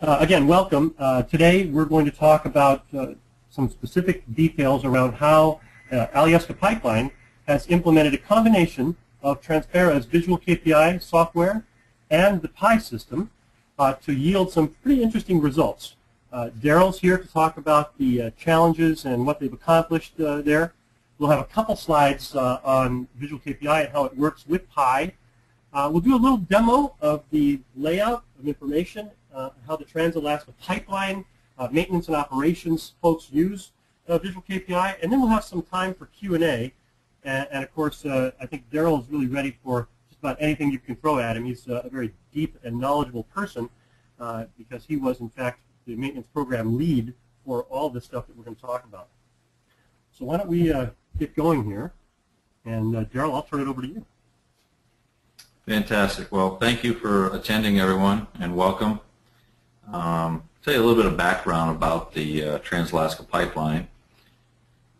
Again, welcome. Today we're going to talk about some specific details around how Alyeska Pipeline has implemented a combination of Transpara's Visual KPI software and the PI system to yield some pretty interesting results. Daryl's here to talk about the challenges and what they've accomplished there. We'll have a couple slides on Visual KPI and how it works with PI. We'll do a little demo of the layout of information, how the Trans-Alaska Pipeline maintenance and operations folks use Visual KPI, and then we'll have some time for Q&A. And of course, I think Daryl is really ready for just about anything you can throw at him. He's a very deep and knowledgeable person because he was, in fact, the maintenance program lead for all this stuff that we're going to talk about. So why don't we get going here? And Daryl, I'll turn it over to you. Fantastic. Well, thank you for attending, everyone, and welcome. Tell you a little bit of background about the Trans-Alaska Pipeline.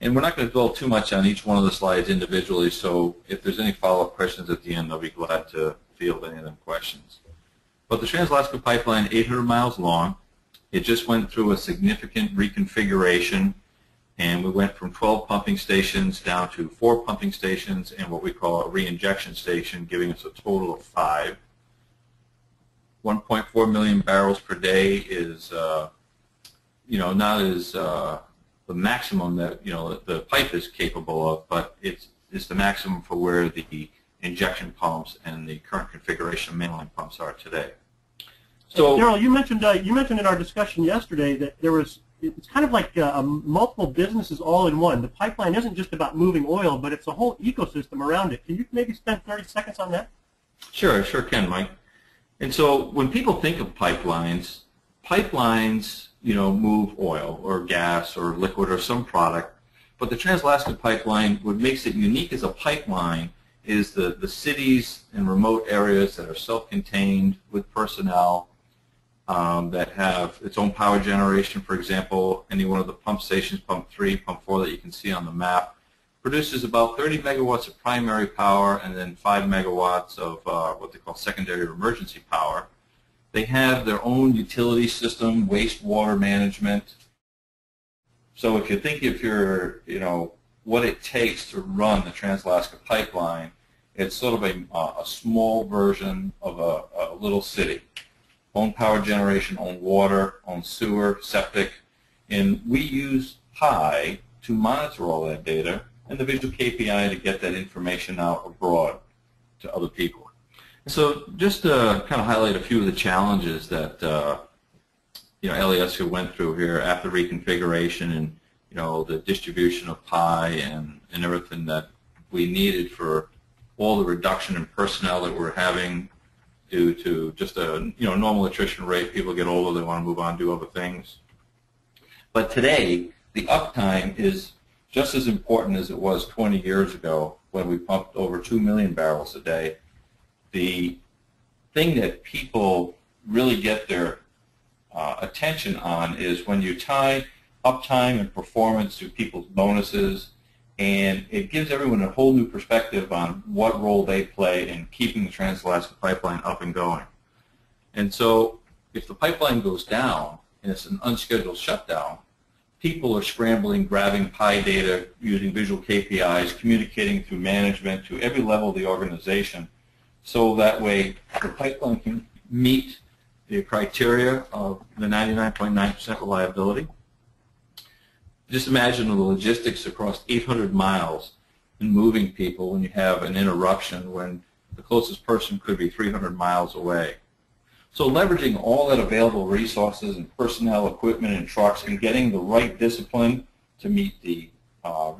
And we're not going to dwell too much on each one of the slides individually, so if there's any follow-up questions at the end, I'll be glad to field any of them questions. But the Trans-Alaska Pipeline, 800 miles long, it just went through a significant reconfiguration, and we went from 12 pumping stations down to 4 pumping stations and what we call a re-injection station, giving us a total of 5. 1.4 million barrels per day is, not as the maximum that the pipe is capable of, but it's the maximum for where the injection pumps and the current configuration of mainline pumps are today. So, Daryl, you mentioned in our discussion yesterday that it's kind of like multiple businesses all in one. The pipeline isn't just about moving oil, but it's a whole ecosystem around it. Can you maybe spend 30 seconds on that? Sure, I sure can, Mike. And so when people think of pipelines, move oil or gas or liquid or some product. But the Trans-Alaska Pipeline, what makes it unique as a pipeline is the cities and remote areas that are self-contained with personnel that have its own power generation. For example, any one of the pump stations, pump 3, pump 4 that you can see on the map, produces about 30 megawatts of primary power and then 5 megawatts of what they call secondary or emergency power. They have their own utility system, wastewater management. So if you think what it takes to run the Trans-Alaska Pipeline, it's sort of a small version of a little city. Own power generation, own water, own sewer, septic, and we use PI to monitor all that data and the Visual KPI to get that information out abroad to other people. So just to kind of highlight a few of the challenges that Alyeska went through here after reconfiguration and the distribution of PI and everything that we needed for all the reduction in personnel that we're having due to just a normal attrition rate. People get older, they want to move on, do other things. But today, the uptime is just as important as it was 20 years ago when we pumped over 2 million barrels a day. The thing that people really get their attention on is when you tie uptime and performance to people's bonuses, and it gives everyone a whole new perspective on what role they play in keeping the Trans-Alaska Pipeline up and going. And so if the pipeline goes down and it's an unscheduled shutdown, people are scrambling, grabbing PI data, using Visual KPIs, communicating through management to every level of the organization, so that way the pipeline can meet the criteria of the 99.9% reliability. Just imagine the logistics across 800 miles and moving people when you have an interruption when the closest person could be 300 miles away. So leveraging all that available resources and personnel, equipment, and trucks and getting the right discipline to meet the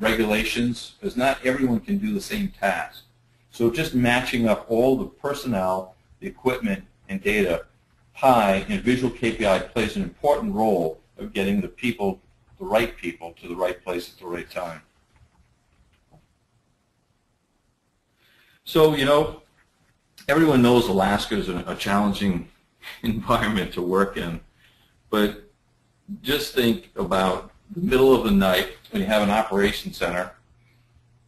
regulations, because not everyone can do the same task. So just matching up all the personnel, the equipment, and data, PI and Visual KPI plays an important role of getting the right people to the right place at the right time. So, everyone knows Alaska is a challenging environment to work in, but just think about the middle of the night when you have an operations center.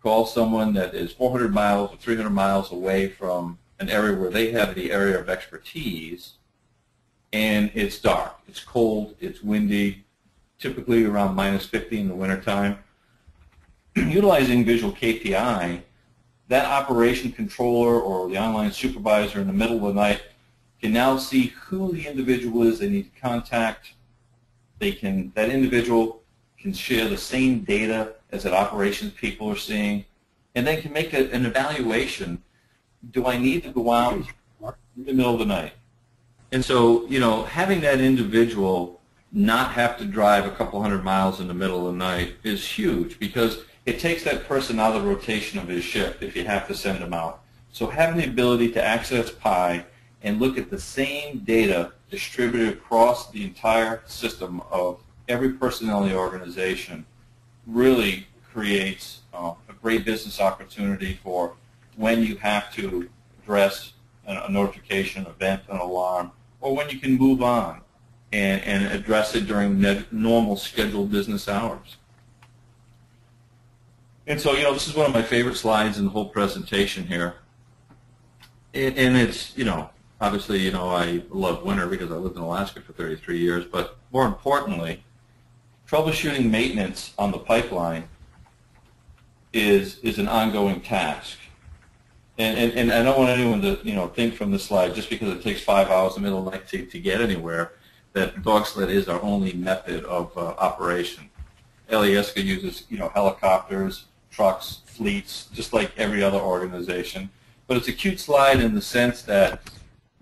Call someone that is 400 miles or 300 miles away from an area where they have the area of expertise, and it's dark, it's cold, it's windy, typically around -50 in the wintertime. Utilizing Visual KPI, that operation controller or the online supervisor in the middle of the night can now see who the individual is they need to contact. That individual can share the same data as that operations people are seeing, and then can make an evaluation. Do I need to go out in the middle of the night? And so, having that individual not have to drive a couple hundred miles in the middle of the night is huge, because it takes that person out of the rotation of his shift if you have to send them out. So having the ability to access PI and look at the same data distributed across the entire system of every personnel in the organization really creates a great business opportunity for when you have to address a notification, event, an alarm, or when you can move on and address it during normal scheduled business hours. And so, this is one of my favorite slides in the whole presentation here. And it's, obviously, I love winter because I lived in Alaska for 33 years, but more importantly, troubleshooting maintenance on the pipeline is an ongoing task. And I don't want anyone to, think from this slide, just because it takes 5 hours in the middle of the night to get anywhere, that dog sled is our only method of operation. Alyeska uses, helicopters, trucks, fleets, just like every other organization. But it's a cute slide in the sense that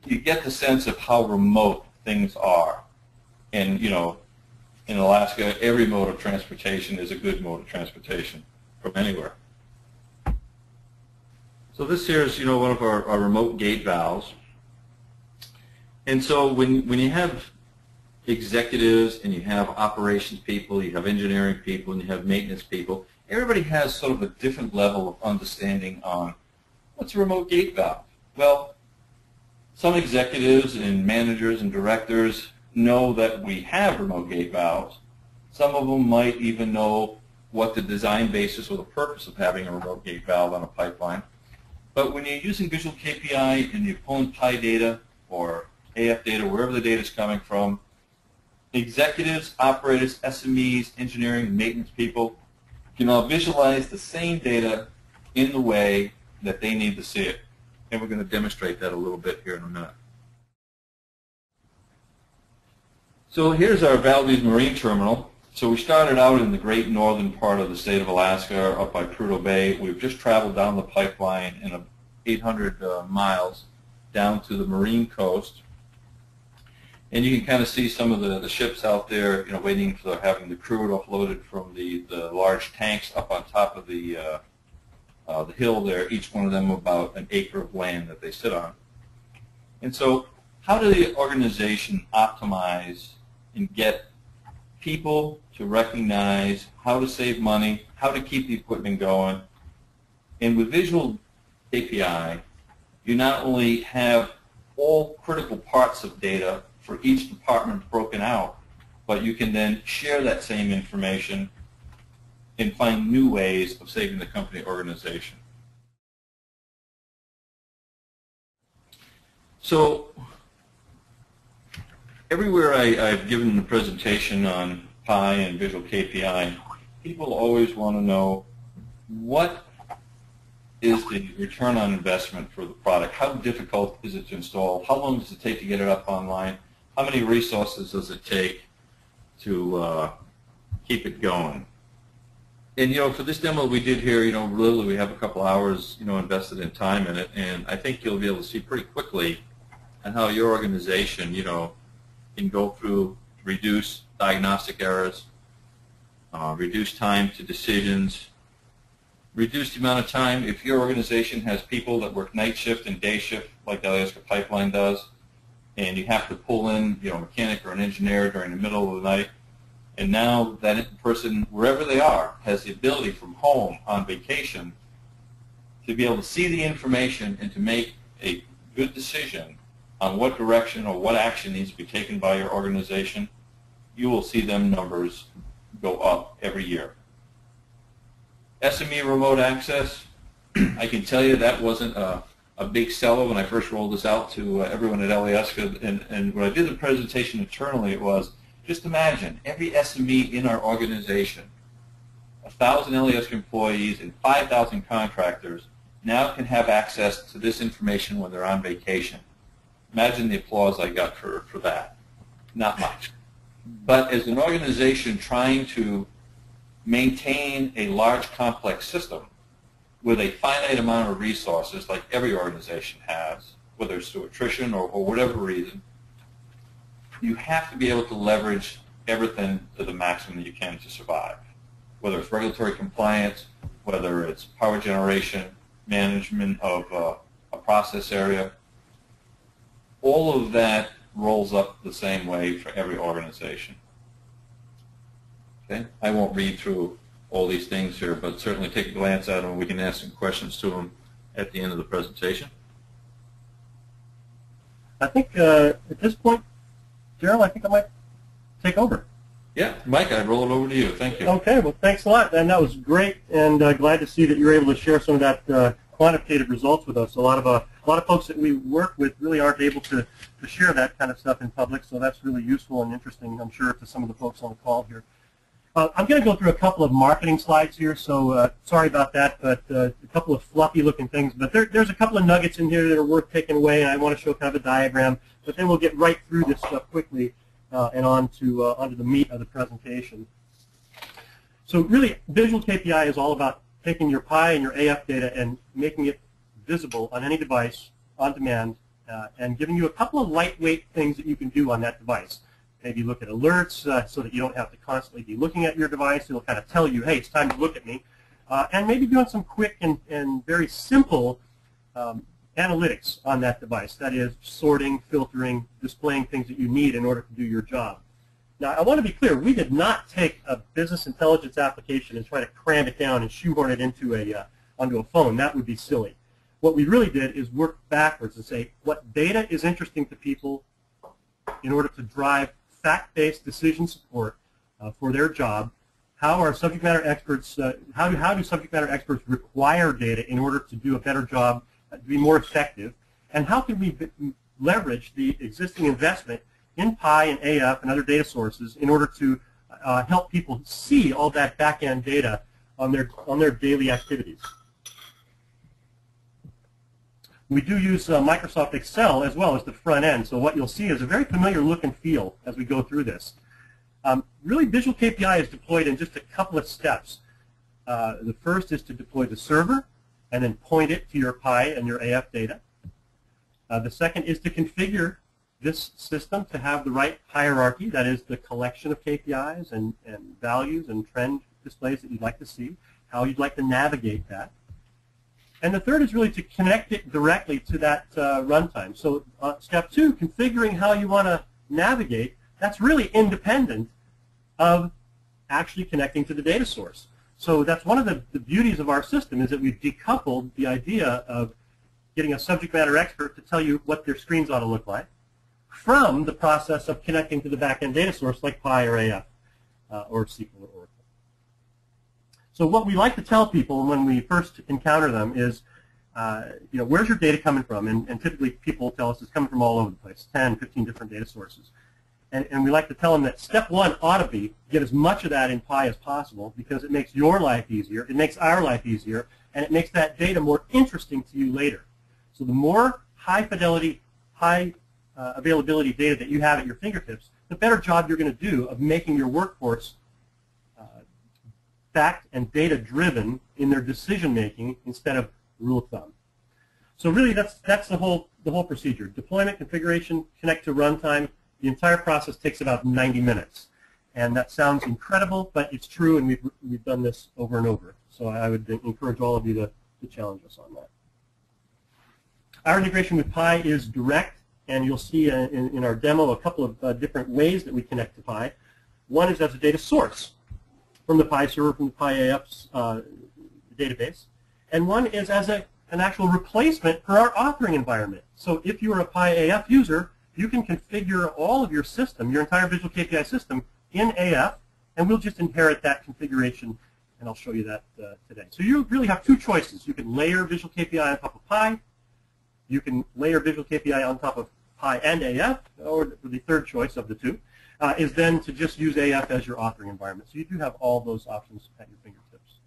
you get the sense of how remote things are. And, in Alaska, every mode of transportation is a good mode of transportation from anywhere. So this here is, one of our remote gate valves. And so when you have executives and you have operations people, you have engineering people, and you have maintenance people, everybody has sort of a different level of understanding on what's a remote gate valve. Well, some executives and managers and directors know that we have remote gate valves. Some of them might even know what the design basis or the purpose of having a remote gate valve on a pipeline. But when you're using Visual KPI and you're pulling PI data or AF data, wherever the data is coming from, executives, operators, SMEs, engineering, maintenance people can all visualize the same data in the way that they need to see it. And we're going to demonstrate that a little bit here in a minute. So here's our Valdez Marine Terminal. So we started out in the great northern part of the state of Alaska, up by Prudhoe Bay. We've just traveled down the pipeline in 800 miles down to the Marine coast. And you can kind of see some of the ships out there, waiting for having the crude offloaded from the large tanks up on top of the hill there, each one of them about an acre of land that they sit on. And so how do the organization optimize and get people to recognize how to save money, how to keep the equipment going? And with Visual KPI, you not only have all critical parts of data for each department broken out, but you can then share that same information and find new ways of saving the company organization. So everywhere I've given the presentation on PI and Visual KPI, people always want to know what is the return on investment for the product. How difficult is it to install? How long does it take to get it up online? How many resources does it take to keep it going? And for this demo we did here, literally we have a couple hours, invested in time in it, and I think you'll be able to see pretty quickly on how your organization, can go through, reduce diagnostic errors, reduce time to decisions, reduce the amount of time. If your organization has people that work night shift and day shift, like Alyeska Pipeline does, and you have to pull in, a mechanic or an engineer during the middle of the night, and now that person, wherever they are, has the ability from home on vacation to be able to see the information and to make a good decision on what direction or what action needs to be taken by your organization, you will see them numbers go up every year. SME remote access, I can tell you that wasn't a a big seller when I first rolled this out to everyone at Alyeska, and when I did the presentation internally, it was, just imagine, every SME in our organization, 1,000 Alyeska employees and 5,000 contractors, now can have access to this information when they're on vacation. Imagine the applause I got for that. Not much. But as an organization trying to maintain a large, complex system with a finite amount of resources, like every organization has, whether it's through attrition or whatever reason, you have to be able to leverage everything to the maximum that you can to survive. Whether it's regulatory compliance, whether it's power generation, management of a process area, all of that rolls up the same way for every organization. Okay? I won't read through all these things here, but certainly take a glance at them and we can ask some questions to them at the end of the presentation. I think at this point, Gerald, I think I might take over. Yeah, Mike, I'd roll it over to you. Thank you. Okay, well, thanks a lot, and that was great, and glad to see that you were able to share some of that quantitative results with us. A lot of folks that we work with really aren't able to share that kind of stuff in public, so that's really useful and interesting, I'm sure, to some of the folks on the call here. I'm going to go through a couple of marketing slides here, so sorry about that, but a couple of fluffy-looking things. But there's a couple of nuggets in here that are worth taking away, and I want to show kind of a diagram. But then we'll get right through this stuff quickly and onto the meat of the presentation. So really, Visual KPI is all about taking your PI and your AF data and making it visible on any device on demand and giving you a couple of lightweight things that you can do on that device. Maybe look at alerts so that you don't have to constantly be looking at your device. It'll kind of tell you, hey, it's time to look at me. And maybe doing some quick and very simple analytics on that device. That is, sorting, filtering, displaying things that you need in order to do your job. Now, I want to be clear. We did not take a business intelligence application and try to cram it down and shoehorn it into onto a phone. That would be silly. What we really did is work backwards and say, what data is interesting to people in order to drive fact-based decision support for their job? How are subject matter experts? How do subject matter experts require data in order to do a better job, to be more effective? And how can we leverage the existing investment in PI and AF and other data sources in order to help people see all that back-end data on their daily activities? We do use Microsoft Excel as well as the front end, so what you'll see is a very familiar look and feel as we go through this. Really, Visual KPI is deployed in just a couple of steps. The first is to deploy the server and then point it to your PI and your AF data. The second is to configure this system to have the right hierarchy, that is the collection of KPIs and values and trend displays that you'd like to see, how you'd like to navigate that. And the third is really to connect it directly to that runtime. So step two, configuring how you want to navigate, that's really independent of actually connecting to the data source. So that's one of the beauties of our system, is that we've decoupled the idea of getting a subject matter expert to tell you what their screens ought to look like from the process of connecting to the back-end data source like PI or AF or SQL or Oracle. So what we like to tell people when we first encounter them is, where's your data coming from? And typically people tell us it's coming from all over the place, 10, 15 different data sources. And we like to tell them that step one ought to be get as much of that in PI as possible, because it makes your life easier, it makes our life easier, and it makes that data more interesting to you later. So the more high-fidelity, high-availability data that you have at your fingertips, the better job you're going to do of making your workforce fact and data-driven in their decision-making instead of rule of thumb. So really, that's the whole procedure. Deployment, configuration, connect to runtime. The entire process takes about 90 minutes. And that sounds incredible, but it's true, and we've done this over and over. So I would encourage all of you to challenge us on that. Our integration with PI is direct, and you'll see in our demo a couple of different ways that we connect to PI. One is as a data source from the PI server, from the PI AF's database. And one is as an actual replacement for our authoring environment. So if you are a PI AF user, you can configure all of your system, your entire Visual KPI system, in AF, and we'll just inherit that configuration, and I'll show you that today. So you really have two choices. You can layer Visual KPI on top of PI, You can layer Visual KPI on top of Pi and AF, or the third choice of the two, is then to just use AF as your authoring environment. So you do have all those options at your fingertips.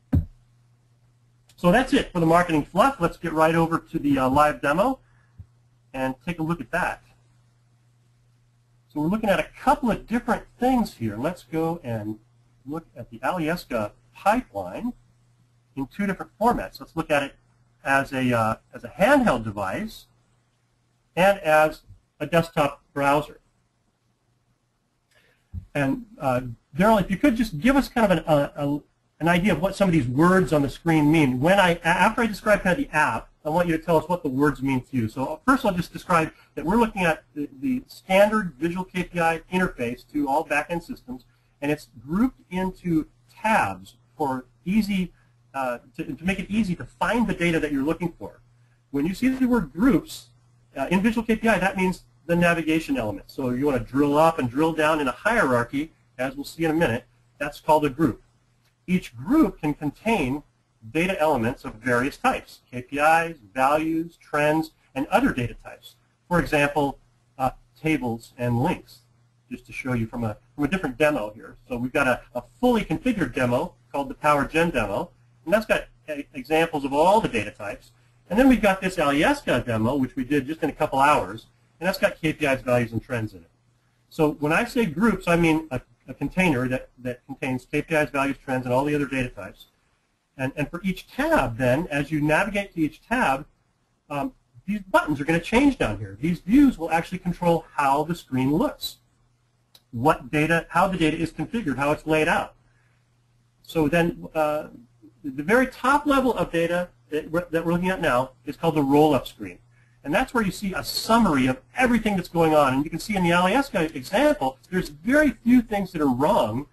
So that's it for the marketing fluff. Let's get right over to the live demo and take a look at that. So we're looking at a couple of different things here. Let's go and look at the Alyeska pipeline in two different formats. Let's look at it as a handheld device and as a desktop browser. And Daryl, if you could just give us kind of an idea of what some of these words on the screen mean. After I describe kind of the app, I want you to tell us what the words mean to you. So first I'll just describe that we're looking at the standard Visual KPI interface to all backend systems, and it's grouped into tabs for easy to make it easy to find the data that you're looking for. When you see the word groups in Visual KPI, that means the navigation element. So you want to drill up and drill down in a hierarchy, as we'll see in a minute. That's called a group. Each group can contain data elements of various types: KPIs, values, trends, and other data types. For example, tables and links, just to show you from a different demo here. So we've got a fully configured demo called the Power Gen demo, and that's got examples of all the data types. And then we've got this Alyeska demo, which we did just in a couple hours, and that's got KPIs, values, and trends in it. So when I say groups, I mean a container that contains KPIs, values, trends, and all the other data types. And for each tab, then, as you navigate to each tab, these buttons are going to change down here. These views will actually control how the screen looks, how the data is configured, how it's laid out. So then the very top level of data that we're looking at now is called the roll-up screen. And that's where you see a summary of everything that's going on. And you can see in the Alyeska example, there's very few things that are wrong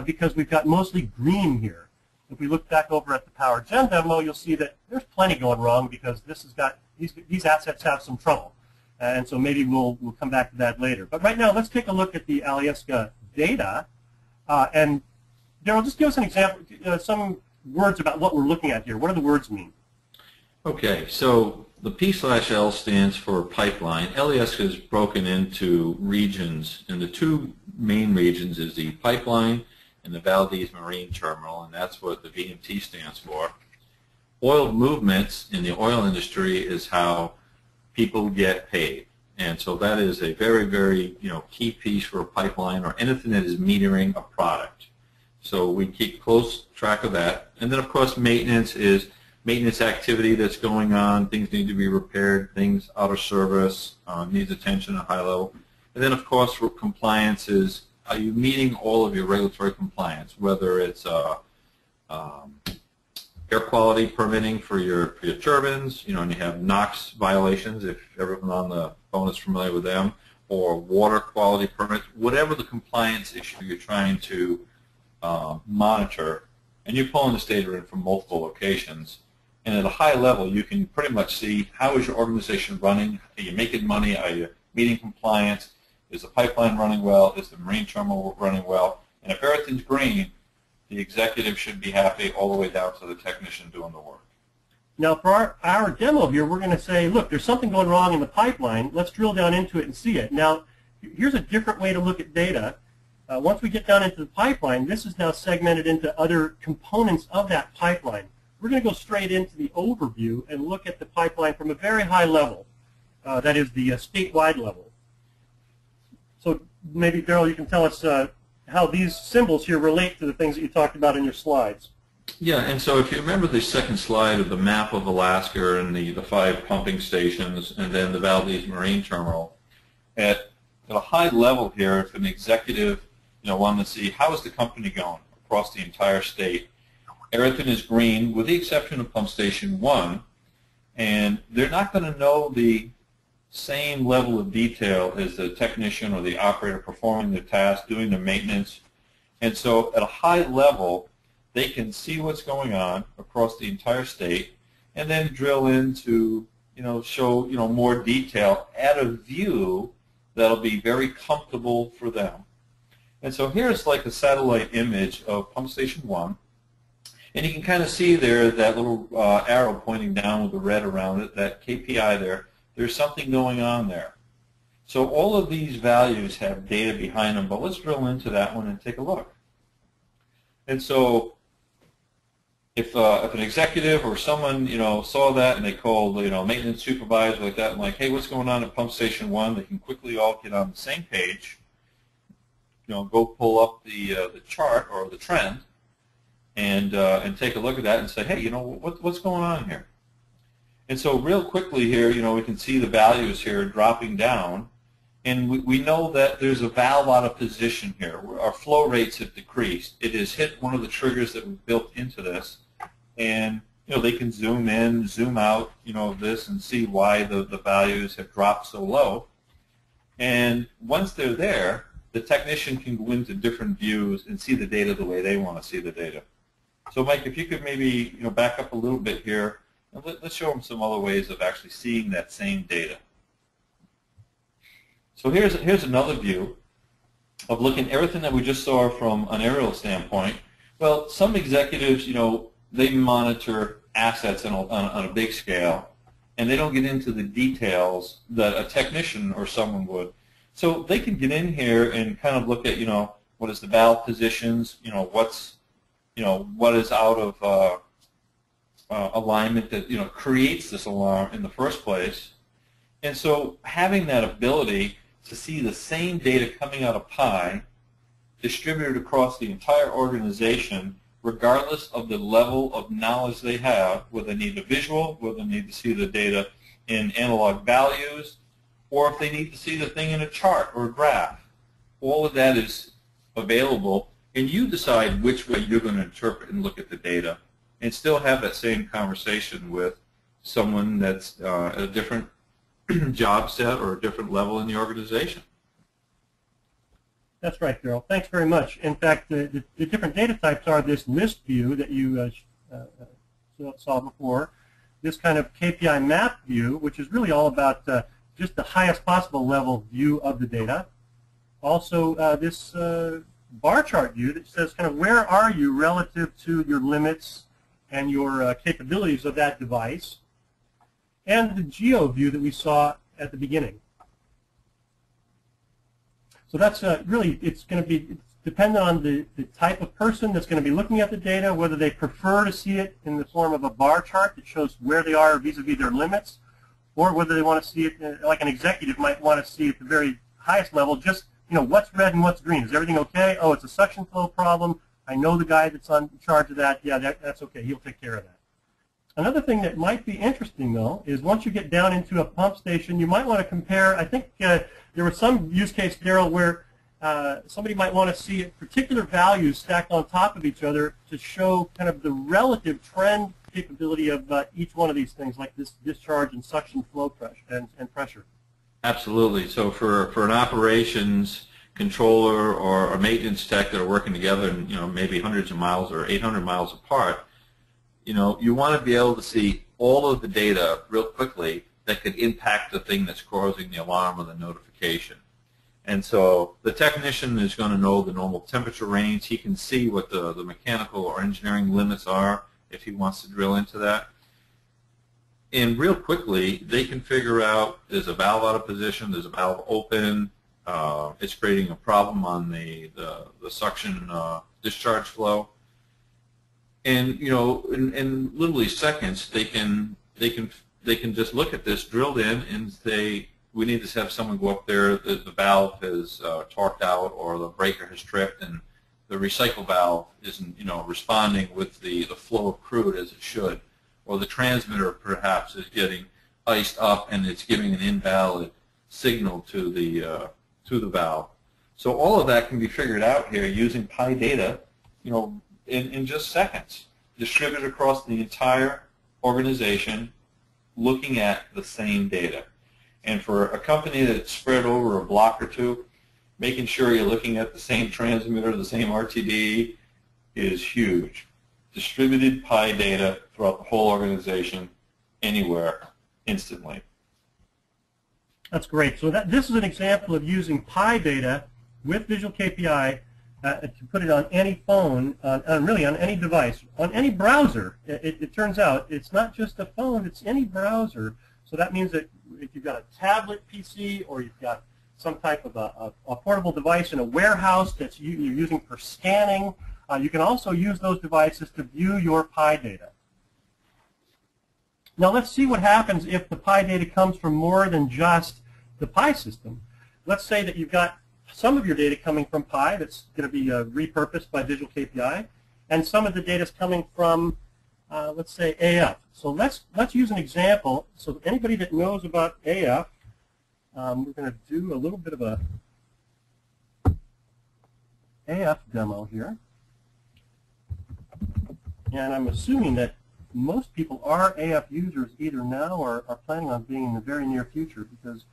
because we've got mostly green here. If we look back over at the Power Gen demo, you'll see that there's plenty going wrong because this has got these assets have some trouble. And so maybe we'll come back to that later. But right now, let's take a look at the Alyeska data. And Daryl, just give us an example, some words about what we're looking at here. What do the words mean? Okay, so the P/L stands for pipeline. Alyeska is broken into regions, and the two main regions is the pipeline and the Valdez Marine Terminal, and that's what the VMT stands for. Oil movements in the oil industry is how people get paid, and so that is a very, very key piece for a pipeline or anything that is metering a product. So we keep close track of that, and then of course maintenance is maintenance activity that's going on, things need to be repaired, things out of service, needs attention at a high level. And then of course for compliance is, are you meeting all of your regulatory compliance, whether it's air quality permitting for your turbines, and you have NOx violations, if everyone on the phone is familiar with them, or water quality permits, whatever the compliance issue you're trying to monitor, and you're pulling this data in from multiple locations. And at a high level, you can pretty much see how is your organization running, are you making money, are you meeting compliance, is the pipeline running well, is the marine terminal running well, and if everything's green, the executive should be happy all the way down to the technician doing the work. Now for our demo here, we're going to say, look, there's something going wrong in the pipeline, let's drill down into it and see it. Now, here's a different way to look at data. Once we get down into the pipeline, this is now segmented into other components of that pipeline. We're going to go straight into the overview and look at the pipeline from a very high level, that is the statewide level. So maybe, Daryl, you can tell us how these symbols here relate to the things that you talked about in your slides. Yeah, and so if you remember the second slide of the map of Alaska and the 5 pumping stations and then the Valdez Marine Terminal, at a high level here, if an executive wanted to see how is the company going across the entire state, everything is green with the exception of pump station 1, and they're not going to know the same level of detail as the technician or the operator performing the task, doing the maintenance. And so at a high level, they can see what's going on across the entire state and then drill into, show, more detail at a view that'll be very comfortable for them. And so here's like a satellite image of pump station 1. And you can kind of see there that little arrow pointing down with the red around it, that KPI there. there's something going on there. So all of these values have data behind them, but let's drill into that one and take a look. And so if an executive or someone, saw that and they called, maintenance supervisor like that and like, hey, what's going on at pump station 1? They can quickly all get on the same page, go pull up the chart or the trend and take a look at that and say, hey, what's going on here? And so real quickly here, we can see the values here dropping down. And we know that there's a valve out of position here. Our flow rates have decreased. It has hit one of the triggers that we built into this. And they can zoom in, zoom out, of this and see why the values have dropped so low. And once they're there, the technician can go into different views and see the data the way they want to see the data. So Mike, if you could maybe back up a little bit here, and let's show them some other ways of actually seeing that same data. So here's another view of looking at everything that we just saw from an aerial standpoint. Well, some executives, they monitor assets on a big scale, and they don't get into the details that a technician or someone would. So they can get in here and kind of look at, what is the valve positions, what is out of alignment that, creates this alarm in the first place. And so having that ability to see the same data coming out of PI distributed across the entire organization, regardless of the level of knowledge they have, whether they need a visual, whether they need to see the data in analog values, or if they need to see the thing in a chart or a graph. All of that is available, and you decide which way you're going to interpret and look at the data, and still have that same conversation with someone that's at a different job set or a different level in the organization. That's right, Daryl. Thanks very much. In fact, the different data types are this list view that you saw before, this kind of KPI map view, which is really all about just the highest possible level view of the data. Also, this bar chart view that says kind of where are you relative to your limits and your capabilities of that device, and the geo view that we saw at the beginning. So that's really, it's going to be dependent on the type of person that's going to be looking at the data, whether they prefer to see it in the form of a bar chart that shows where they are vis-a-vis their limits, or whether they want to see it like an executive might want to see at the very highest level, just, what's red and what's green. Is everything okay? Oh, it's a suction flow problem. I know the guy that's on charge of that. Yeah, that's okay. He'll take care of that. Another thing that might be interesting, though, is once you get down into a pump station, you might want to compare. I think there was some use case, Daryl, where somebody might want to see particular values stacked on top of each other to show kind of the relative trend capability of each one of these things, like this discharge and suction flow pressure and pressure. Absolutely. So for an operations controller or a maintenance tech that are working together and maybe hundreds of miles or 800 miles apart, you want to be able to see all of the data real quickly that could impact the thing that's causing the alarm or the notification. And so the technician is going to know the normal temperature range. He can see what the mechanical or engineering limits are if he wants to drill into that. And real quickly, they can figure out there's a valve out of position, there's a valve open, it's creating a problem on the suction discharge flow. And in literally seconds, they can just look at this, drilled in, and say, we need to have someone go up there. The valve has torqued out, or the breaker has tripped, and the recycle valve isn't responding with the flow of crude as it should, or the transmitter perhaps is getting iced up and it's giving an invalid signal to the valve. So all of that can be figured out here using PI data, in just seconds, distributed across the entire organization, looking at the same data. And for a company that's spread over a block or two, making sure you're looking at the same transmitter, the same RTD, is huge. Distributed PI data throughout the whole organization, anywhere, instantly. That's great. So this is an example of using PI data with Visual KPI to put it on any phone, really on any device, on any browser. It turns out it's not just a phone, it's any browser. So that means that if you've got a tablet PC or you've got some type of a portable device in a warehouse that you're using for scanning, you can also use those devices to view your PI data. Now let's see what happens if the PI data comes from more than just the PI system. Let's say that you've got some of your data coming from PI that's going to be repurposed by Visual KPI, and some of the data is coming from, let's say, AF. So let's use an example. So anybody that knows about AF, we're going to do a little bit of a AF demo here. And I'm assuming that most people are AF users either now or are planning on being in the very near future, because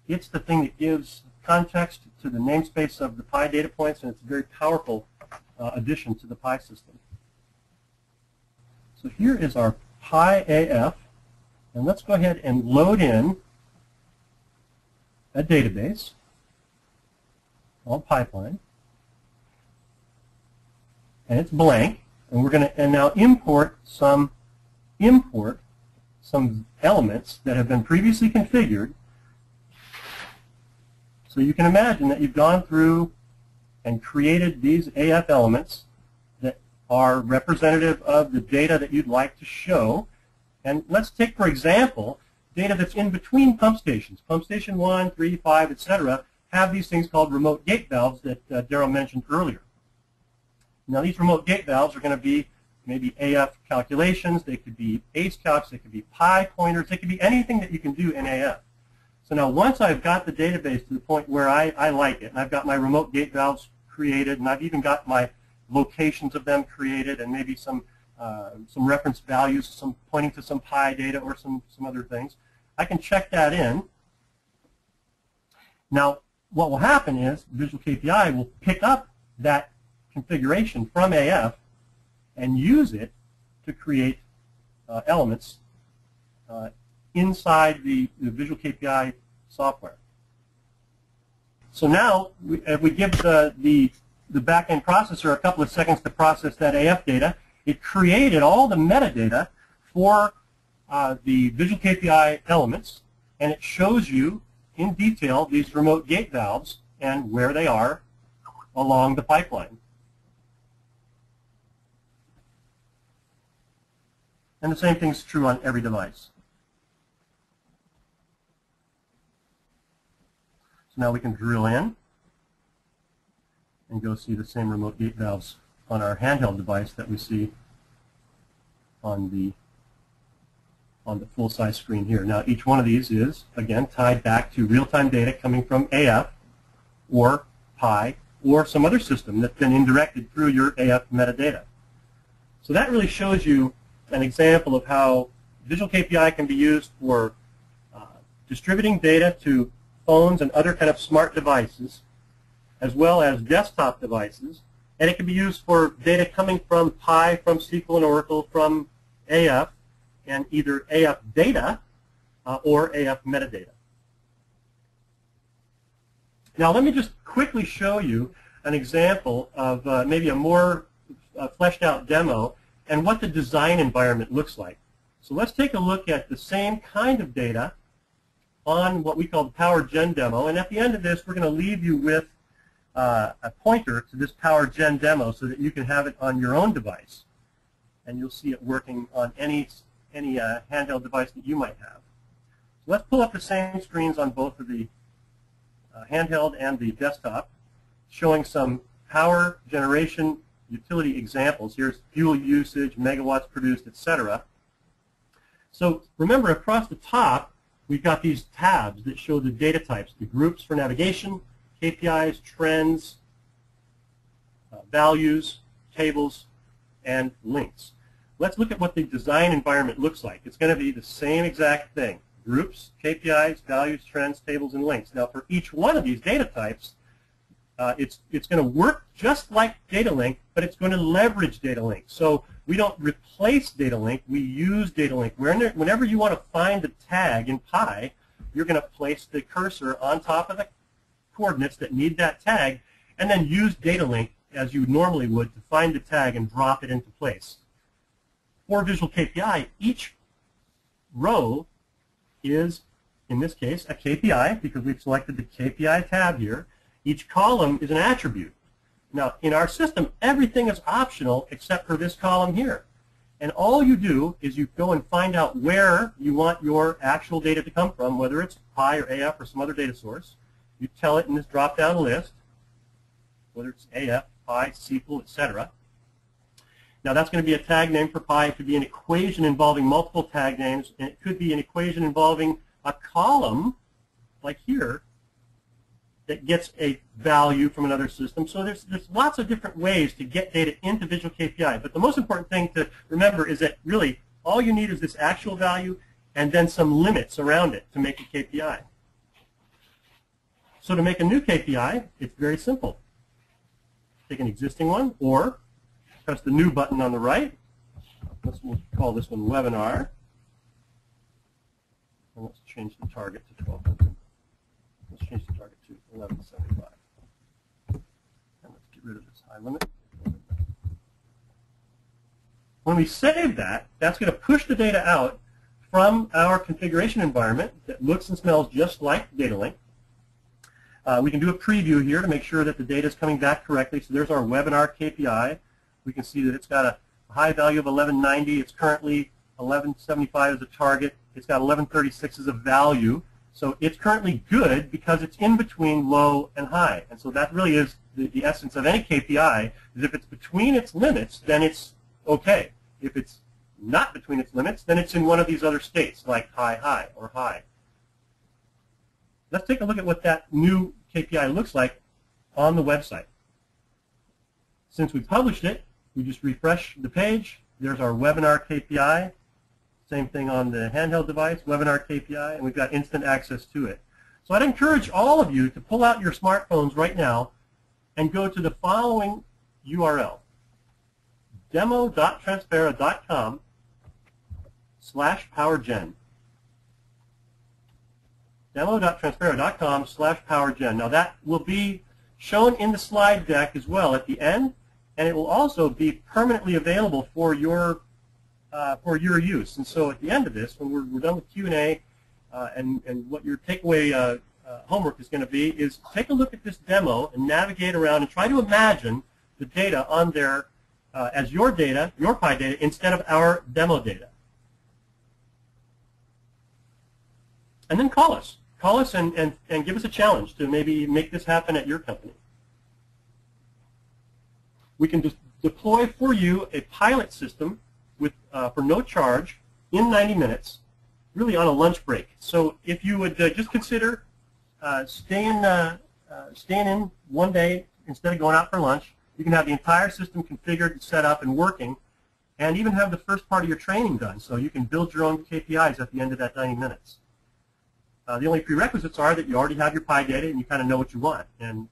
it's the thing that gives context to the namespace of the PI data points, and it's a very powerful addition to the PI system. So here is our PI AF, and let's go ahead and load in a database called pipeline, and it's blank, and we're going to now import some elements that have been previously configured. So you can imagine that you've gone through and created these AF elements that are representative of the data that you'd like to show. And let's take, for example, data that's in between pump stations. Pump station 1, 3, 5, etc. have these things called remote gate valves that Daryl mentioned earlier. Now these remote gate valves are going to be maybe AF calculations, they could be ACE calcs, they could be PI pointers, they could be anything that you can do in AF. So now once I've got the database to the point where I like it, and I've got my remote gate valves created, and I've even got my locations of them created, and maybe some reference values, some pointing to some PI data or some other things, I can check that in. Now what will happen is Visual KPI will pick up that configuration from AF and use it to create elements inside the Visual KPI software. So now, if we give the back-end processor a couple of seconds to process that AF data, it created all the metadata for the Visual KPI elements, and it shows you in detail these remote gate valves and where they are along the pipeline. And the same thing is true on every device. So now we can drill in and go see the same remote gate valves on our handheld device that we see on the full-size screen here. Now each one of these is, again, tied back to real-time data coming from AF or PI or some other system that's been indirected through your AF metadata. So that really shows you an example of how Visual KPI can be used for distributing data to phones and other kind of smart devices, as well as desktop devices, and it can be used for data coming from PI, from SQL and Oracle, from AF, and either AF data or AF metadata. Now let me just quickly show you an example of maybe a more fleshed out demo and what the design environment looks like. So let's take a look at the same kind of data on what we call the Power Gen demo, and at the end of this we're going to leave you with a pointer to this Power Gen demo so that you can have it on your own device, and you'll see it working on any handheld device that you might have. So let's pull up the same screens on both of the handheld and the desktop, showing some power generation utility examples. Here's fuel usage, megawatts produced, etc. So remember, across the top, we've got these tabs that show the data types, the groups for navigation, KPIs, trends, values, tables, and links. Let's look at what the design environment looks like. It's going to be the same exact thing. Groups, KPIs, values, trends, tables, and links. Now for each one of these data types, it's going to work just like data link, but it's going to leverage data link. So we don't replace data link, we use data link. Whenever you want to find a tag in PI, you're going to place the cursor on top of the coordinates that need that tag, and then use data link as you normally would to find the tag and drop it into place. For Visual KPI, each row is, in this case, a KPI, because we've selected the KPI tab here. Each column is an attribute. Now, in our system, everything is optional except for this column here. And all you do is you go and find out where you want your actual data to come from, whether it's Pi or AF or some other data source. You tell it in this drop-down list, whether it's AF, Pi, SQL, etc. Now, that's going to be a tag name for Pi. It could be an equation involving multiple tag names, and it could be an equation involving a column, like here, that gets a value from another system. So there's lots of different ways to get data into Visual KPI. But the most important thing to remember is that really all you need is this actual value and then some limits around it to make a KPI. So to make a new KPI, it's very simple. Take an existing one or press the new button on the right. We'll call this one Webinar. And let's change the target to 1200. Let's change the target to 1175. And let's get rid of this high limit. When we save that, that's going to push the data out from our configuration environment that looks and smells just like data link. We can do a preview here to make sure that the data is coming back correctly. So there's our webinar KPI. We can see that it's got a high value of 1190. It's currently 1175 as a target. It's got 1136 as a value. So it's currently good because it's in between low and high. And so that really is the essence of any KPI, is if it's between its limits, then it's okay. If it's not between its limits, then it's in one of these other states, like high, high, or high. Let's take a look at what that new KPI looks like on the website. Since we published it, we just refresh the page. There's our webinar KPI. Same thing on the handheld device, webinar KPI, and we've got instant access to it. So I'd encourage all of you to pull out your smartphones right now and go to the following URL, demo.transpara.com/powergen. demo.transpara.com/powergen. Now that will be shown in the slide deck as well at the end, and it will also be permanently available for your use. And so at the end of this, when we're done with Q&A and what your takeaway homework is going to be, is take a look at this demo and navigate around and try to imagine the data on there as your data, your Pi data, instead of our demo data. And then call us. Call us and give us a challenge to maybe make this happen at your company. We can just deploy for you a pilot system with, for no charge in 90 minutes, really on a lunch break. So if you would just consider staying in one day instead of going out for lunch, you can have the entire system configured and set up and working, and even have the first part of your training done. So you can build your own KPIs at the end of that 90 minutes. The only prerequisites are that you already have your Pi data and you kind of know what you want. And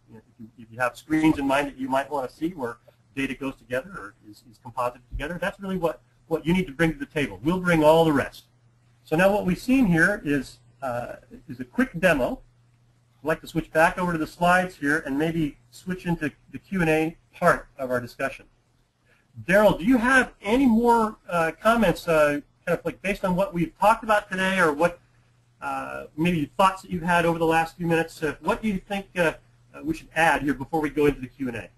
if you have screens in mind that you might want to see where data goes together or is composited together, that's really what you need to bring to the table. We'll bring all the rest. So now what we've seen here is a quick demo. I'd like to switch back over to the slides here and maybe switch into the Q&A part of our discussion. Daryl, do you have any more comments kind of like based on what we've talked about today, or what maybe thoughts that you've had over the last few minutes? What do you think we should add here before we go into the Q&A?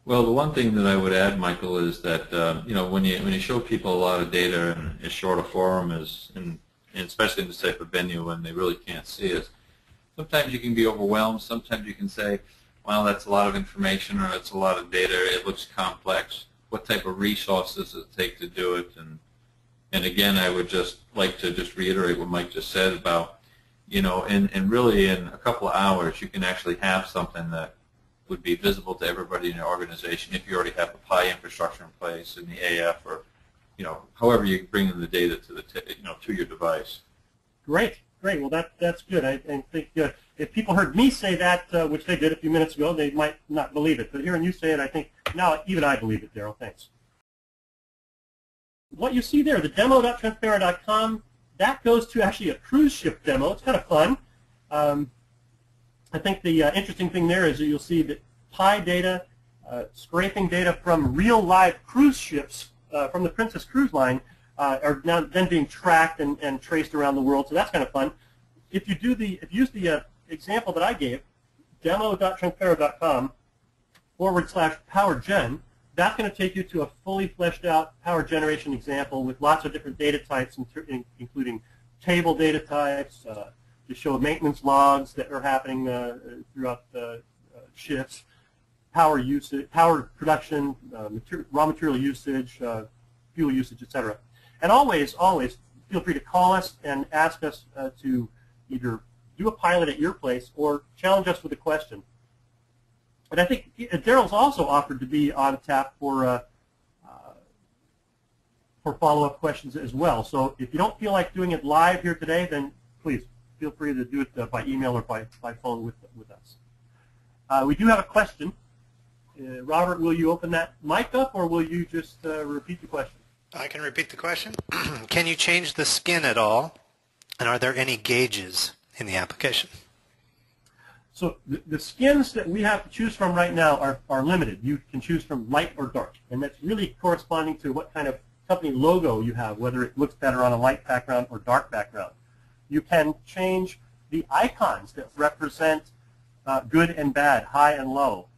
Well, the one thing that I would add, Michael, is that when you show people a lot of data in as short a forum as, and especially in this type of venue when they really can't see it, sometimes you can be overwhelmed. Sometimes you can say, "Well, that's a lot of information, or it's a lot of data. It looks complex. What type of resources does it take to do it?" And again, I would just like to just reiterate what Mike just said about, and really in a couple of hours you can actually have something that would be visible to everybody in your organization if you already have the Pi infrastructure in place in the AF, or however you bring in the data to the to your device. Great. Well, that's good. I think if people heard me say that, which they did a few minutes ago, they might not believe it. But hearing you say it, I think now even I believe it, Daryl. Thanks. What you see there, the demo.transpara.com, that goes to actually a cruise ship demo. It's kind of fun. I think the interesting thing there is that you'll see that Pi data, scraping data from real live cruise ships from the Princess Cruise Line, are now then being tracked and traced around the world. So that's kind of fun. If you use the example that I gave, demo.transpara.com/powergen, that's going to take you to a fully fleshed out power generation example with lots of different data types, including table data types, to show maintenance logs that are happening throughout the shifts, power usage, power production, raw material usage, fuel usage, etc. And always feel free to call us and ask us to either do a pilot at your place or challenge us with a question. And I think Daryl's also offered to be on tap for follow-up questions as well. So if you don't feel like doing it live here today, then please feel free to do it by email or by phone with us. We do have a question. Robert, will you open that mic up, or will you just repeat the question? I can repeat the question. Can you change the skin at all, and are there any gauges in the application? So the skins that we have to choose from right now are limited. You can choose from light or dark, and that's really corresponding to what kind of company logo you have, whether it looks better on a light background or dark background. You can change the icons that represent good and bad, high and low.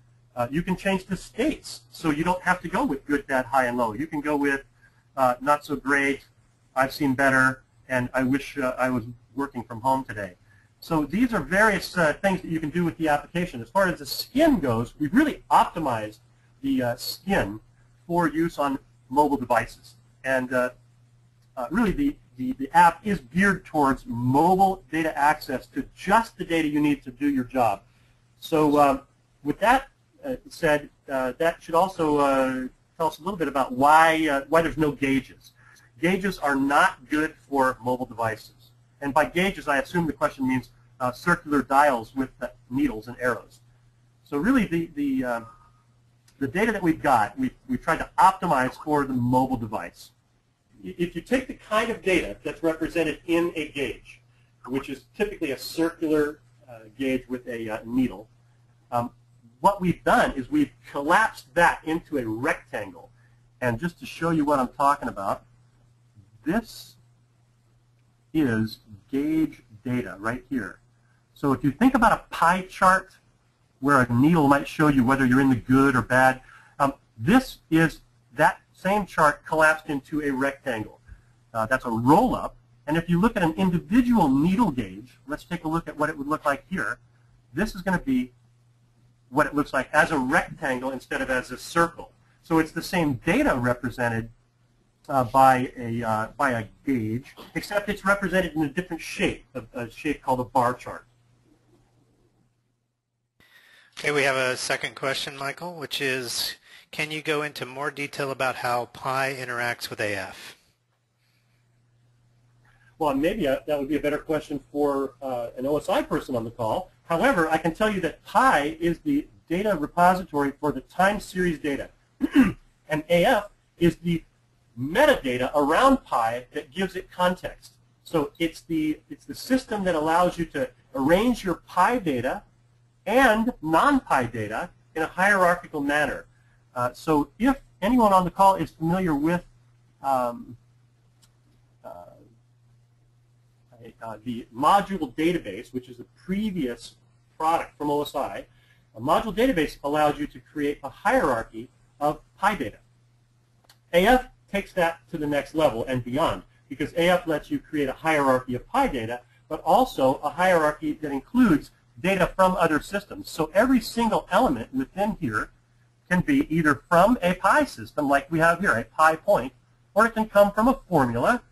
You can change the states, so you don't have to go with good, bad, high, and low. You can go with not so great, I've seen better, and I wish I was working from home today. So these are various things that you can do with the application. As far as the skin goes, we've really optimized the skin for use on mobile devices. And really the app is geared towards mobile data access to just the data you need to do your job. So with that said, that should also tell us a little bit about why there's no gauges. Gauges are not good for mobile devices. And by gauges, I assume the question means circular dials with needles and arrows. So really, the data that we've got, we've tried to optimize for the mobile device. If you take the kind of data that's represented in a gauge, which is typically a circular gauge with a needle, what we've done is we've collapsed that into a rectangle. And just to show you what I'm talking about, this is gauge data right here. So if you think about a pie chart where a needle might show you whether you're in the good or bad, this is that same chart collapsed into a rectangle. That's a roll-up. And if you look at an individual needle gauge, let's take a look at what it would look like here. This is going to be what it looks like as a rectangle instead of as a circle. So it's the same data represented by a gauge, except it's represented in a different shape, a shape called a bar chart. Okay, we have a second question, Michael, which is, can you go into more detail about how Pi interacts with AF? Well, maybe that would be a better question for an OSI person on the call. However, I can tell you that Pi is the data repository for the time series data. And AF is the metadata around Pi that gives it context. So it's the system that allows you to arrange your Pi data and non-Pi data in a hierarchical manner. So if anyone on the call is familiar with the module database, which is a previous product from OSI, a module database allows you to create a hierarchy of Pi data. AF takes that to the next level and beyond, because AF lets you create a hierarchy of Pi data, but also a hierarchy that includes data from other systems. So every single element within here can be either from a Pi system, like we have here, a Pi point, or it can come from a formula,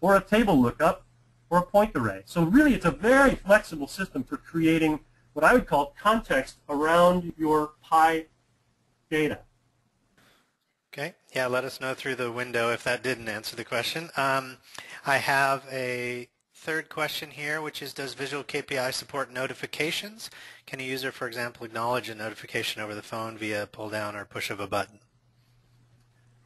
or a table lookup, or a point array. So really, it's a very flexible system for creating what I would call context around your Pi data. Okay, yeah, let us know through the window if that didn't answer the question. I have a third question here, which is, does Visual KPI support notifications? Can a user, for example, acknowledge a notification over the phone via pull down or push of a button?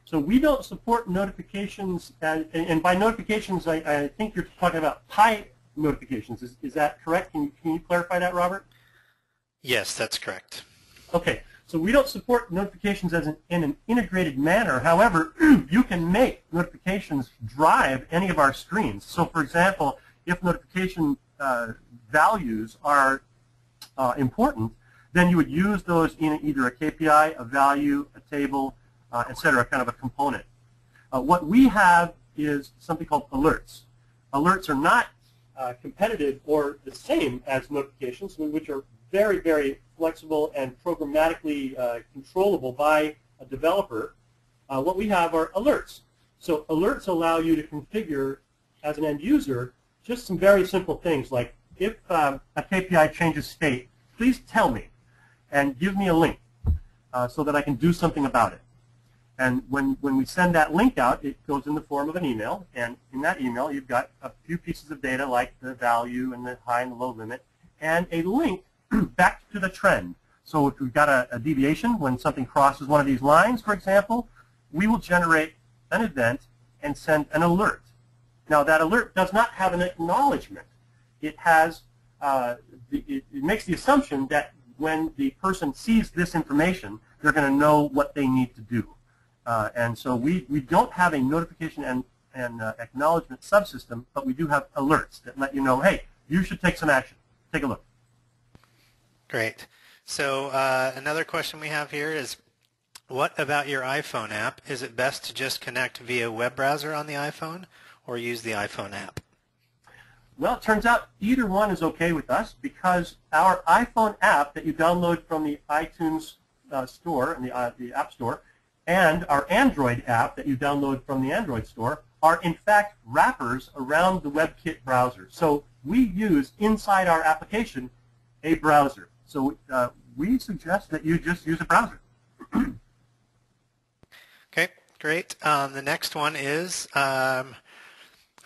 So we don't support notifications, and by notifications, I think you're talking about Pi notifications. Is that correct? Can you clarify that, Robert? Yes, that's correct. Okay. So we don't support notifications as in an integrated manner. However, you can make notifications drive any of our screens. So for example, if notification values are important, then you would use those in either a KPI, a value, a table, etc., kind of a component. What we have is something called alerts. Alerts are not competitive or the same as notifications, which are very, very flexible and programmatically controllable by a developer. What we have are alerts. So alerts allow you to configure, as an end user, just some very simple things like if a KPI changes state, please tell me and give me a link so that I can do something about it. And when we send that link out, it goes in the form of an email, and in that email you've got a few pieces of data like the value and the high and the low limit, and a link back to the trend. So if we've got a deviation, when something crosses one of these lines, for example, we will generate an event and send an alert. Now that alert does not have an acknowledgement. It has, it makes the assumption that when the person sees this information, they're going to know what they need to do. And so we don't have a notification and acknowledgement subsystem, but we do have alerts that let you know, hey, you should take some action. Take a look. Great. So another question we have here is, what about your iPhone app? Is it best to just connect via web browser on the iPhone or use the iPhone app? Well, it turns out either one is okay with us because our iPhone app that you download from the iTunes store and the App Store and our Android app that you download from the Android store are in fact wrappers around the WebKit browser. So we use inside our application a browser. So we suggest that you just use a browser. Okay, great. The next one is I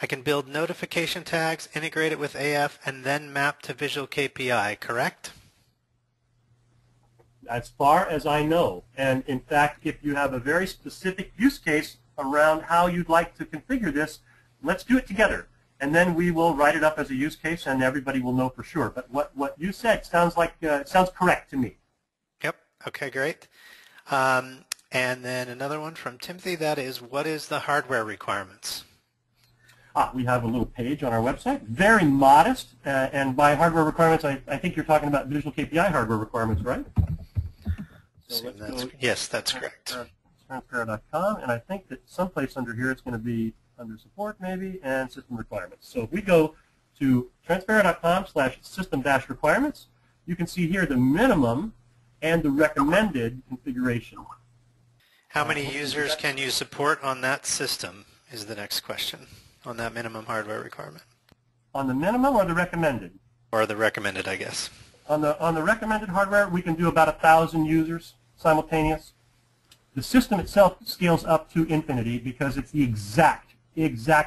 can build notification tags, integrate it with AF, and then map to Visual KPI, correct? As far as I know. And in fact, if you have a very specific use case around how you'd like to configure this, let's do it together. And then we will write it up as a use case, and everybody will know for sure. But what you said sounds like sounds correct to me. Yep. Okay, great. And then another one from Timothy, that is, what is the hardware requirements? We have a little page on our website, very modest, and by hardware requirements, I think you're talking about Visual KPI hardware requirements, right? So yes, that's correct. Transpara.com, and I think that someplace under here it's going to be under support maybe, and system requirements. So if we go to transpara.com/system-requirements, you can see here the minimum and the recommended configuration. How many users can you support on that system is the next question, on that minimum hardware requirement. On the minimum or the recommended? Or the recommended, I guess. On the recommended hardware, we can do about 1,000 users simultaneous. The system itself scales up to infinity because it's the exact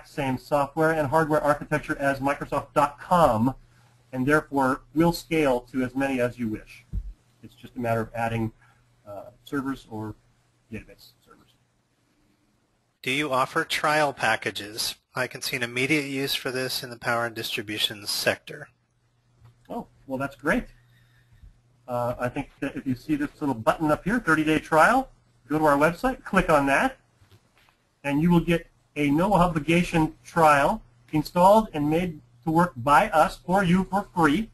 same software and hardware architecture as Microsoft.com, and therefore will scale to as many as you wish. It's just a matter of adding servers or database servers. Do you offer trial packages? I can see an immediate use for this in the power and distribution sector. Oh, well, that's great. I think that if you see this little button up here, 30-day trial, go to our website, click on that, and you will get a no-obligation trial installed and made to work by us for you for free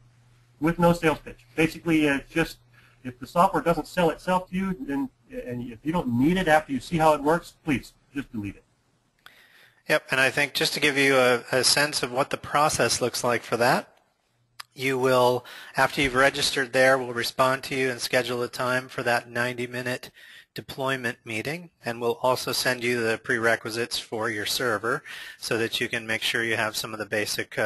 with no sales pitch. Basically, it's just if the software doesn't sell itself to you, then, and if you don't need it after you see how it works, please just delete it. Yep, and I think just to give you a sense of what the process looks like for that, you will, after you've registered there, we'll respond to you and schedule a time for that 90-minute deployment meeting, and we'll also send you the prerequisites for your server so that you can make sure you have some of the basic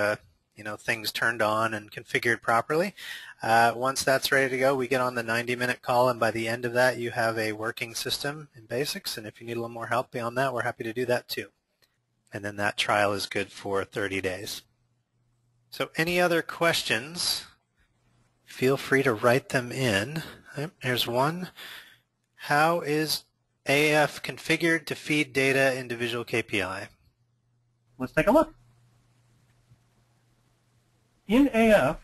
things turned on and configured properly. Once that's ready to go, we get on the 90-minute call, and by the end of that you have a working system in basics, and if you need a little more help beyond that, we're happy to do that too. And then that trial is good for 30 days. So any other questions, feel free to write them in. Here's one. How is AF configured to feed data into Visual KPI? Let's take a look. In AF,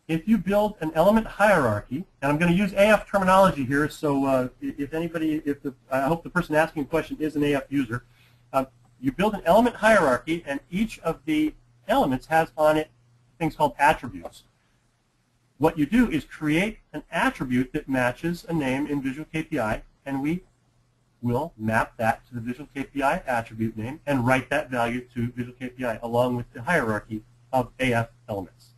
if you build an element hierarchy, and I'm going to use AF terminology here, so if anybody, I hope the person asking the question is an AF user, you build an element hierarchy, and each of the elements has on it things called attributes. What you do is create an attribute that matches a name in Visual KPI, and we will map that to the Visual KPI attribute name and write that value to Visual KPI along with the hierarchy of AF elements.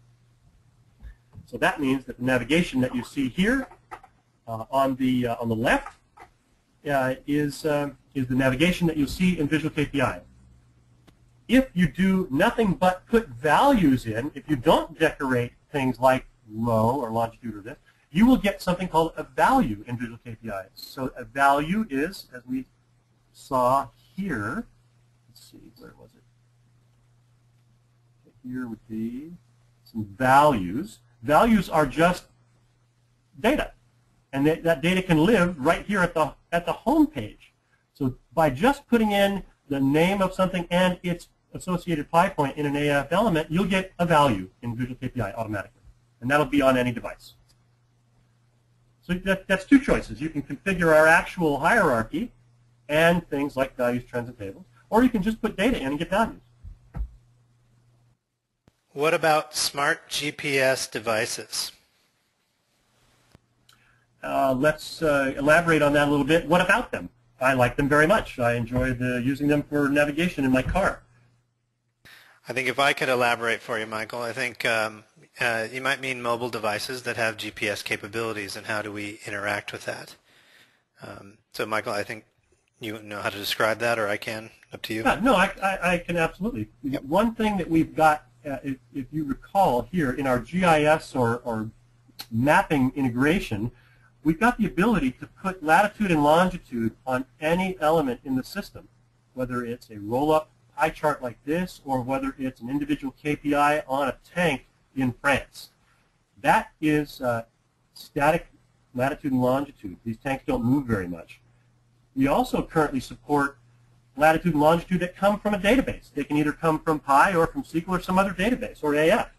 So that means that the navigation that you see here on the left is the navigation that you'll see in Visual KPI. If you do nothing but put values in, if you don't decorate things like row or longitude or this, you will get something called a value in Visual KPI. So a value is, as we saw here, let's see, where was it? Here would be some values. Values are just data, and that data can live right here at the home page. So by just putting in the name of something and its associated PI point in an AF element, you'll get a value in Visual KPI automatically, and that'll be on any device. So that's two choices. You can configure our actual hierarchy and things like values, trends, and tables, or you can just put data in and get values. What about smart GPS devices? Let's elaborate on that a little bit. What about them? I like them very much. I enjoy using them for navigation in my car. I think if I could elaborate for you, Michael, I think you might mean mobile devices that have GPS capabilities, and how do we interact with that? So, Michael, I think you know how to describe that, or I can. Up to you. Yeah, no, I can absolutely. Yep. One thing that we've got, if you recall here in our GIS or mapping integration, we've got the ability to put latitude and longitude on any element in the system, whether it's a roll-up pie chart like this or whether it's an individual KPI on a tank in France. That is static latitude and longitude. These tanks don't move very much. We also currently support latitude and longitude that come from a database. They can either come from Pi or from SQL or some other database or AF.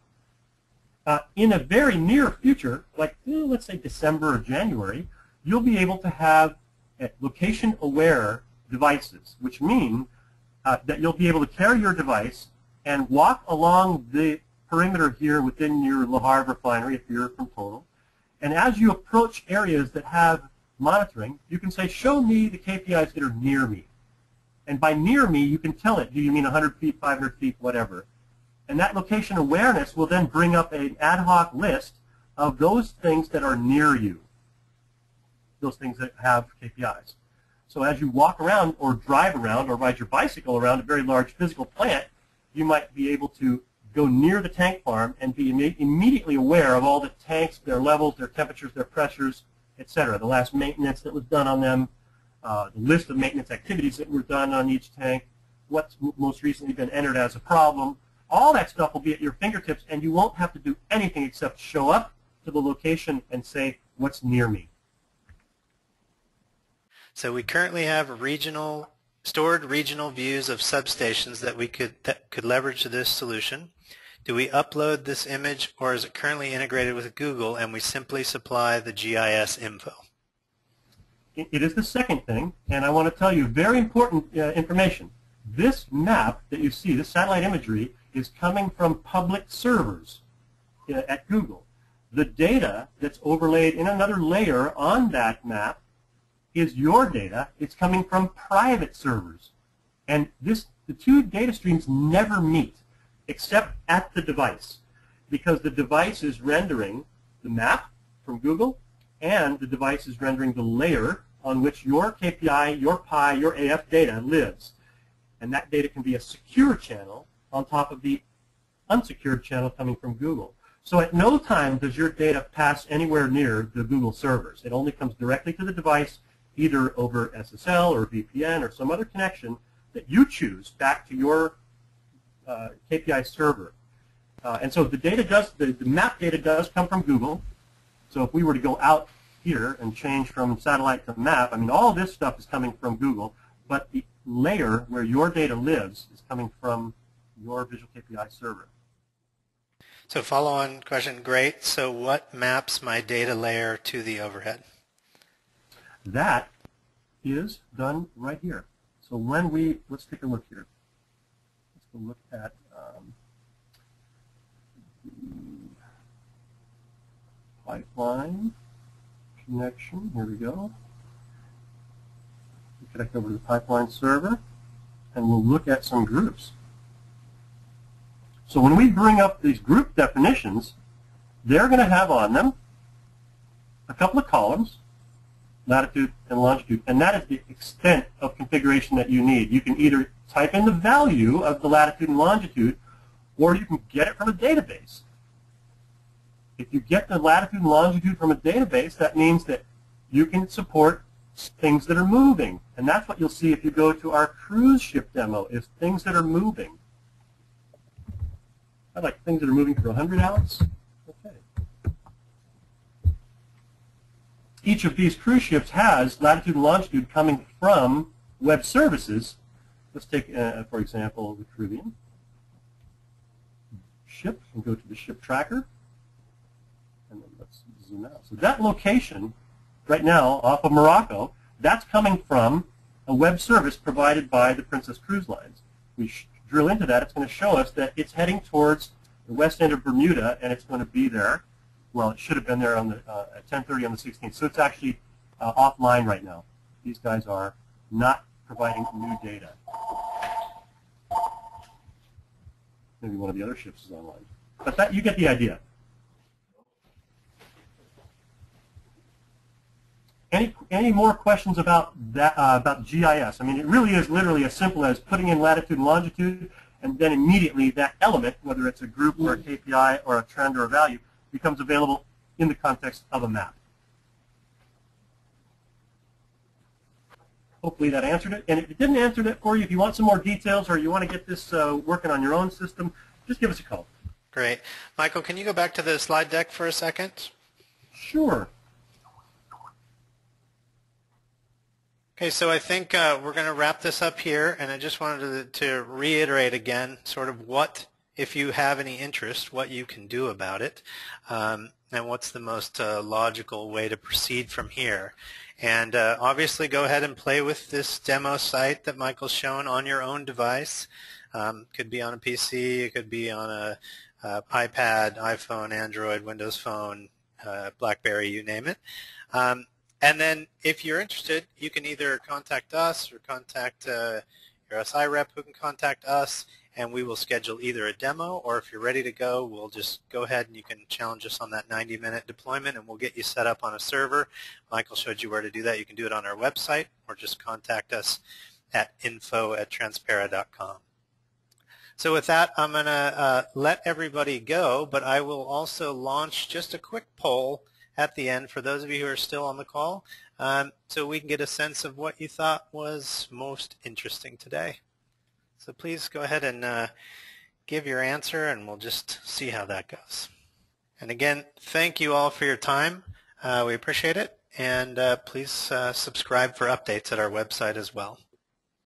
In a very near future, like let's say December or January, you'll be able to have location-aware devices, which mean that you'll be able to carry your device and walk along the perimeter here within your Le Havre refinery if you're from Total. And as you approach areas that have monitoring, you can say, show me the KPIs that are near me. And by near me, you can tell it, do you mean 100 feet, 500 feet, whatever. And that location awareness will then bring up an ad hoc list of those things that are near you, those things that have KPIs. So as you walk around or drive around or ride your bicycle around a very large physical plant, you might be able to go near the tank farm and be immediately aware of all the tanks, their levels, their temperatures, their pressures, etc. The last maintenance that was done on them, the list of maintenance activities that were done on each tank, what's most recently been entered as a problem. All that stuff will be at your fingertips, and you won't have to do anything except show up to the location and say, what's near me. So we currently have stored regional views of substations that could leverage this solution. Do we upload this image, or is it currently integrated with Google and we simply supply the GIS info? It is the second thing, and I want to tell you very important information. This map that you see, this satellite imagery, is coming from public servers at Google. The data that's overlaid in another layer on that map is your data. It's coming from private servers. And the two data streams never meet except at the device, because the device is rendering the map from Google and the device is rendering the layer on which your KPI, your PI, your AF data lives. And that data can be a secure channel on top of the unsecured channel coming from Google. So at no time does your data pass anywhere near the Google servers. It only comes directly to the device, either over SSL or VPN or some other connection that you choose back to your KPI server. And so the data the map data does come from Google. So if we were to go out here and change from satellite to map, I mean, all this stuff is coming from Google, but the layer where your data lives is coming from your Visual KPI server. So follow-on question, great. So what maps my data layer to the overhead? That is done right here. So when let's take a look here. Let's go look at the pipeline connection. Here we go. We connect over to the pipeline server, and we'll look at some groups. So when we bring up these group definitions, they're going to have on them a couple of columns, latitude and longitude, and that is the extent of configuration that you need. You can either type in the value of the latitude and longitude, or you can get it from a database. If you get the latitude and longitude from a database, that means that you can support things that are moving. And that's what you'll see if you go to our cruise ship demo, is things that are moving. I like things that are moving for 100 Alex. Okay. Each of these cruise ships has latitude and longitude coming from web services. Let's take, for example, the Caribbean ship, and go to the ship tracker. And then let's zoom out. So that location right now off of Morocco, that's coming from a web service provided by the Princess Cruise Lines. We drill into that, it's going to show us that it's heading towards the west end of Bermuda, and it's going to be there. Well, it should have been there on the, at 10:30 on the 16th. So it's actually offline right now. These guys are not providing new data. Maybe one of the other ships is online. But that, you get the idea. Any more questions about that, about GIS? I mean, it really is literally as simple as putting in latitude and longitude, and then immediately that element, whether it's a group or a KPI or a trend or a value, becomes available in the context of a map. Hopefully that answered it. And if it didn't answer that for you, if you want some more details or you want to get this working on your own system, just give us a call. Great. Michael, can you go back to the slide deck for a second? Sure. Okay, so I think we're going to wrap this up here, and I just wanted to reiterate again sort of what, if you have any interest, what you can do about it, and what's the most logical way to proceed from here. And obviously go ahead and play with this demo site that Michael's shown on your own device. Could be on a PC, it could be on a iPad, iPhone, Android, Windows Phone, BlackBerry, you name it. And then if you're interested, you can either contact us or contact your SI rep who can contact us, and we will schedule either a demo, or if you're ready to go, we'll just go ahead and you can challenge us on that 90-minute deployment, and we'll get you set up on a server. Michael showed you where to do that. You can do it on our website, or just contact us at info@transpara.com. So with that, I'm going to let everybody go, but I will also launch just a quick poll at the end for those of you who are still on the call, so we can get a sense of what you thought was most interesting today. So please go ahead and give your answer, and we'll just see how that goes. And again, thank you all for your time. We appreciate it, and please subscribe for updates at our website as well.